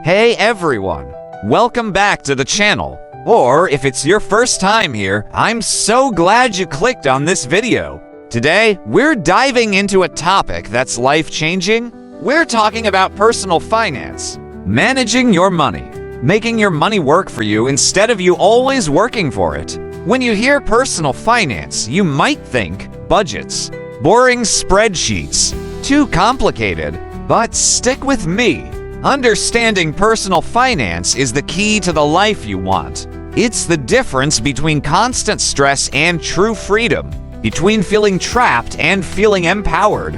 Hey everyone, welcome back to the channel. Or if it's your first time here, I'm so glad you clicked on this video. Today, we're diving into a topic that's life-changing. We're talking about personal finance, managing your money, making your money work for you instead of you always working for it. When you hear personal finance, you might think budgets, boring spreadsheets, too complicated, but stick with me. Understanding personal finance is the key to the life you want. It's the difference between constant stress and true freedom, between feeling trapped and feeling empowered.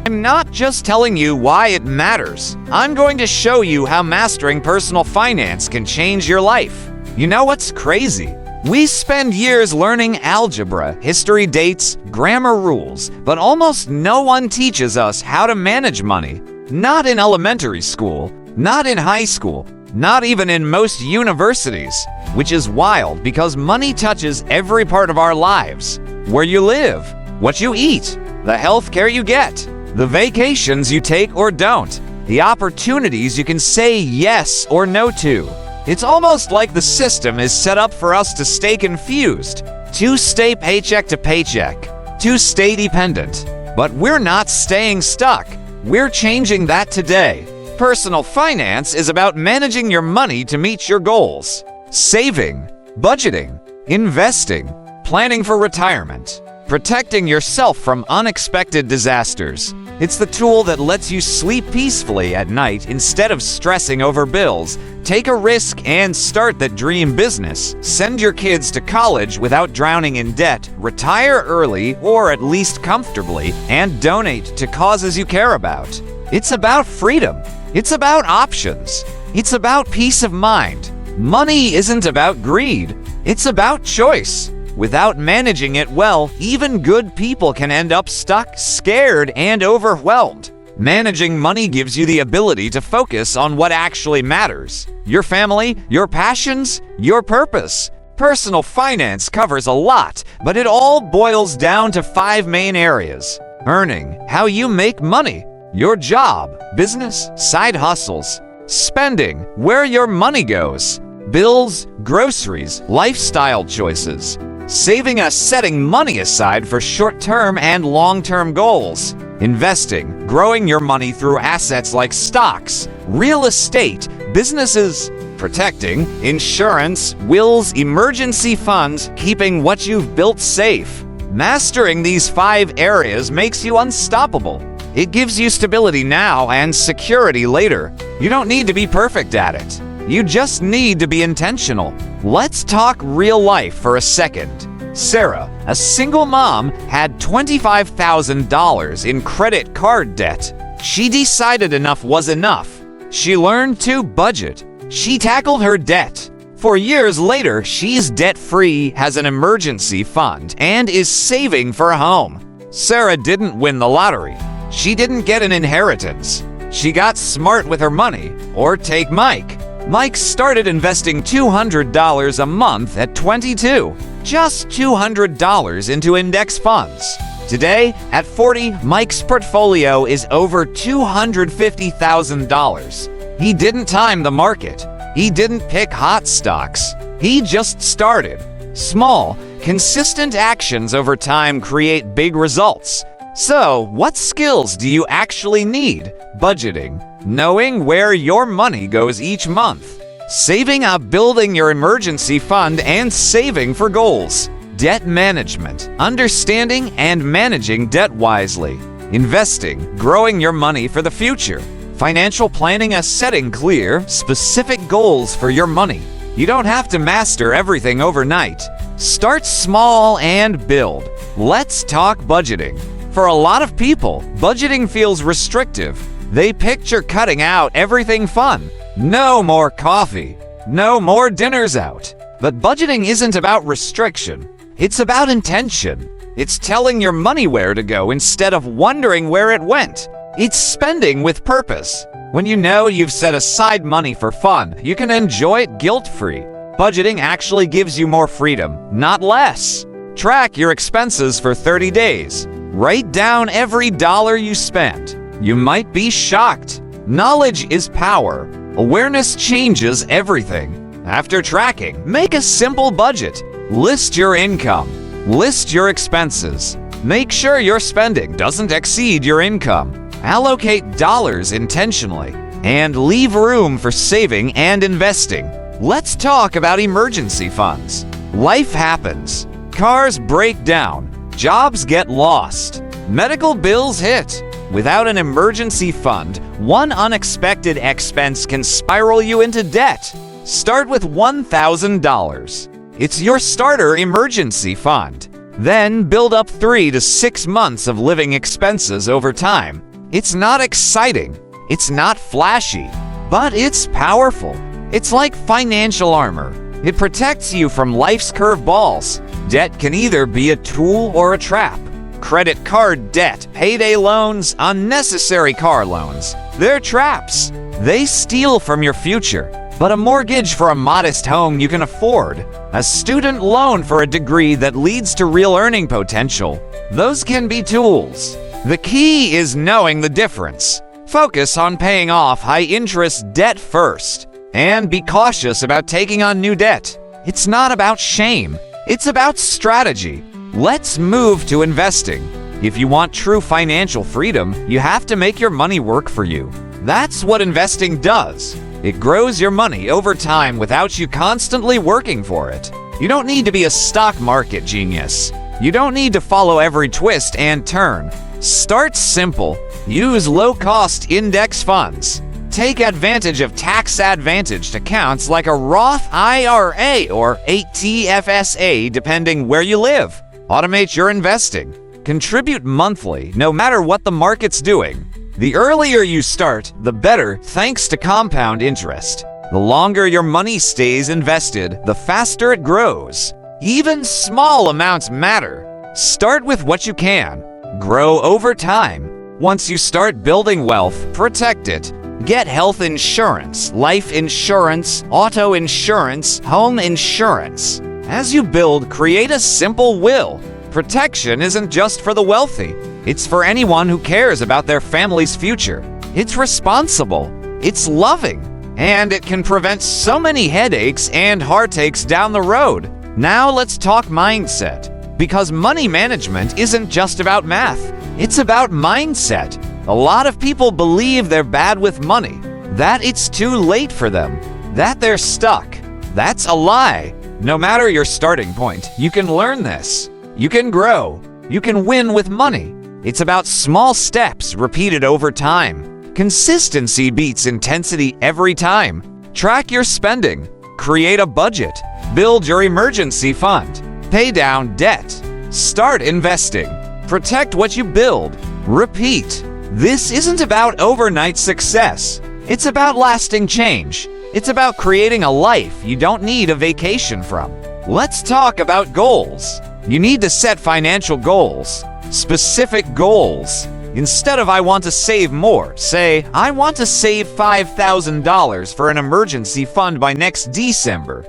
I'm not just telling you why it matters. I'm going to show you how mastering personal finance can change your life. You know what's crazy? We spend years learning algebra, history dates, grammar rules, but almost no one teaches us how to manage money. Not in elementary school, not in high school, not even in most universities, which is wild because money touches every part of our lives. Where you live, what you eat, the health care you get, the vacations you take or don't, the opportunities you can say yes or no to. It's almost like the system is set up for us to stay confused, to stay paycheck to paycheck, to stay dependent. But we're not staying stuck. We're changing that today. Personal finance is about managing your money to meet your goals. Saving, budgeting, investing, planning for retirement, protecting yourself from unexpected disasters. It's the tool that lets you sleep peacefully at night instead of stressing over bills. Take a risk and start that dream business. Send your kids to college without drowning in debt. Retire early or at least comfortably, and donate to causes you care about. It's about freedom. It's about options. It's about peace of mind. Money isn't about greed. It's about choice. Without managing it well, even good people can end up stuck, scared, and overwhelmed. Managing money gives you the ability to focus on what actually matters: your family, your passions, your purpose. Personal finance covers a lot, but it all boils down to 5 main areas: earning, how you make money; your job, business, side hustles; spending, where your money goes; bills, groceries, lifestyle choices; saving, setting money aside for short-term and long-term goals; investing, growing your money through assets like stocks, real estate, businesses; protecting, insurance, wills, emergency funds, keeping what you've built safe. Mastering these 5 areas makes you unstoppable. It gives you stability now and security later. You don't need to be perfect at it. You just need to be intentional. Let's talk real life for a second. Sarah, a single mom, had $25,000 in credit card debt. She decided enough was enough. She learned to budget. She tackled her debt. 4 years later, she's debt-free, has an emergency fund, and is saving for a home. Sarah didn't win the lottery. She didn't get an inheritance. She got smart with her money. Or take Mike. Mike started investing $200 a month at 22. Just $200 into index funds. Today, at 40, Mike's portfolio is over $250,000. He didn't time the market. He didn't pick hot stocks. He just started. Small, consistent actions over time create big results. So, what skills do you actually need? Budgeting, knowing where your money goes each month. Saving up, building your emergency fund, and saving for goals. Debt management, understanding and managing debt wisely. Investing, growing your money for the future. Financial planning, setting clear, specific goals for your money. You don't have to master everything overnight. Start small and build. Let's talk budgeting. For a lot of people, budgeting feels restrictive. They picture cutting out everything fun. No more coffee. No more dinners out. But budgeting isn't about restriction. It's about intention. It's telling your money where to go instead of wondering where it went. It's spending with purpose. When you know you've set aside money for fun, you can enjoy it guilt-free. Budgeting actually gives you more freedom, not less. Track your expenses for 30 days. Write down every dollar you spent. You might be shocked. Knowledge is power. Awareness changes everything. After tracking, make a simple budget. List your income. List your expenses. Make sure your spending doesn't exceed your income. Allocate dollars intentionally. And leave room for saving and investing. Let's talk about emergency funds. Life happens. Cars break down. Jobs get lost. Medical bills hit. Without an emergency fund, one unexpected expense can spiral you into debt. Start with $1,000. It's your starter emergency fund. Then build up 3 to 6 months of living expenses over time. It's not exciting. It's not flashy, but it's powerful. It's like financial armor. It protects you from life's curveballs. Debt can either be a tool or a trap. Credit card debt, payday loans, unnecessary car loans. They're traps. They steal from your future. But a mortgage for a modest home you can afford, a student loan for a degree that leads to real earning potential, those can be tools. The key is knowing the difference. Focus on paying off high-interest debt first, and be cautious about taking on new debt. It's not about shame. It's about strategy. Let's move to investing. If you want true financial freedom, you have to make your money work for you. That's what investing does. It grows your money over time without you constantly working for it. You don't need to be a stock market genius. You don't need to follow every twist and turn. Start simple. Use low-cost index funds. Take advantage of tax-advantaged accounts like a Roth IRA or 8TFSA, depending where you live. Automate your investing. Contribute monthly, no matter what the market's doing. The earlier you start, the better, thanks to compound interest. The longer your money stays invested, the faster it grows. Even small amounts matter. Start with what you can. Grow over time. Once you start building wealth, protect it. Get health insurance, life insurance, auto insurance, home insurance. As you build, create a simple will. Protection isn't just for the wealthy. It's for anyone who cares about their family's future. It's responsible. It's loving. And it can prevent so many headaches and heartaches down the road. Now let's talk mindset. Because money management isn't just about math. It's about mindset. A lot of people believe they're bad with money, that it's too late for them, that they're stuck. That's a lie. No matter your starting point, you can learn this. You can grow. You can win with money. It's about small steps repeated over time. Consistency beats intensity every time. Track your spending. Create a budget. Build your emergency fund. Pay down debt. Start investing. Protect what you build. Repeat. This isn't about overnight success. It's about lasting change. It's about creating a life you don't need a vacation from. Let's talk about goals. You need to set financial goals. Specific goals. Instead of I want to save more, say, I want to save $5,000 for an emergency fund by next December.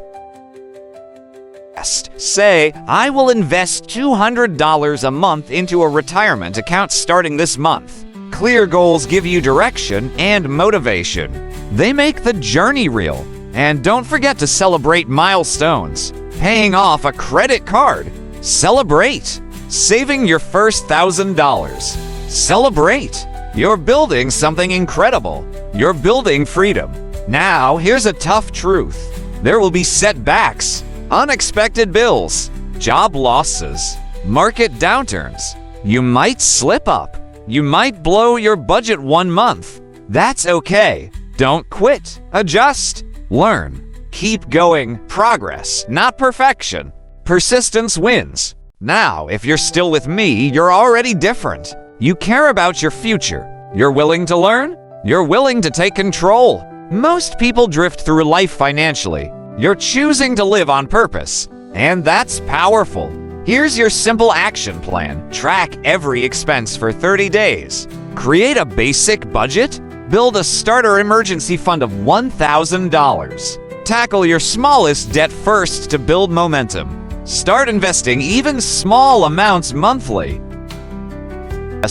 Say, I will invest $200 a month into a retirement account starting this month. Clear goals give you direction and motivation. They make the journey real. And don't forget to celebrate milestones. Paying off a credit card. Celebrate. Saving your first $1,000. Celebrate. You're building something incredible. You're building freedom. Now, here's a tough truth. There will be setbacks, unexpected bills, job losses, market downturns. You might slip up. You might blow your budget 1 month. That's okay. Don't quit. Adjust. Learn. Keep going. Progress, not perfection. Persistence wins. Now, if you're still with me, you're already different. You care about your future. You're willing to learn. You're willing to take control. Most people drift through life financially. You're choosing to live on purpose. And that's powerful. Here's your simple action plan. Track every expense for 30 days. Create a basic budget. Build a starter emergency fund of $1,000. Tackle your smallest debt first to build momentum. Start investing even small amounts monthly.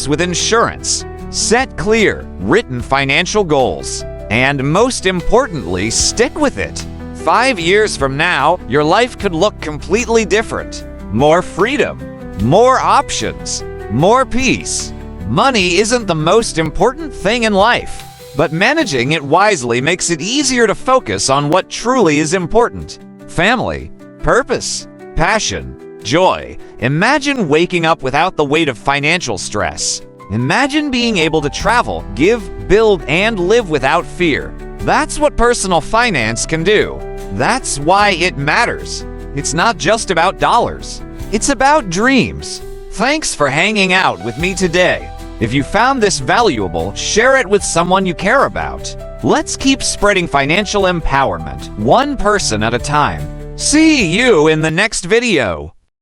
With insurance. Set clear, written financial goals. And most importantly, stick with it. 5 years from now, your life could look completely different. More freedom, more options, more peace. Money isn't the most important thing in life, but managing it wisely makes it easier to focus on what truly is important. Family, purpose, passion, joy. Imagine waking up without the weight of financial stress. Imagine being able to travel, give, build, and live without fear. That's what personal finance can do. That's why it matters. It's not just about dollars. It's about dreams. Thanks for hanging out with me today. If you found this valuable, share it with someone you care about. Let's keep spreading financial empowerment, one person at a time. See you in the next video.